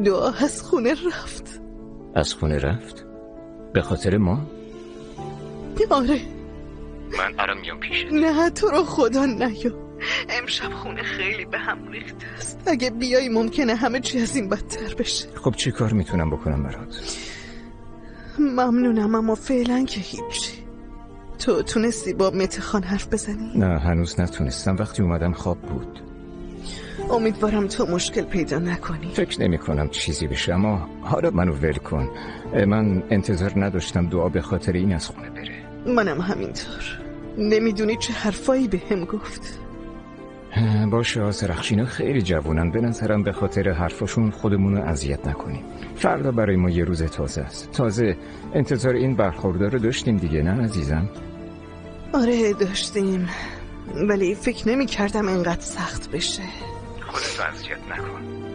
دعا از خونه رفت. از خونه رفت؟ به خاطر ما؟ آره. من الان میام پیشت. نه تو رو خدا نیا. امشب خونه خیلی به هم ریخته است. اگه بیایی ممکنه همه چی از این بدتر بشه. خب چی کار میتونم بکنم برات؟ ممنونم اما فعلا که هیچی. تو تونستی با متخان حرف بزنی؟ نه هنوز نتونستم. وقتی اومدم خواب بود. امیدوارم تو مشکل پیدا نکنی. فکر نمی کنم چیزی بشه، اما حالا منو ول کن. من انتظار نداشتم دعا به خاطر این از خونه بره. منم همینطور. نمیدونی چه حرفایی به هم گفت. باشه آسرخشینا خیلی جوونن. به نظرم به خاطر حرفاشون خودمونو اذیت نکنیم. فردا برای ما یه روز تازه است. تازه انتظار این برخورد رو داشتیم دیگه، نه عزیزم؟ آره داشتیم، ولی فکر نمی کردم اینقدر سخت بشه. خودتو اذیت نکن.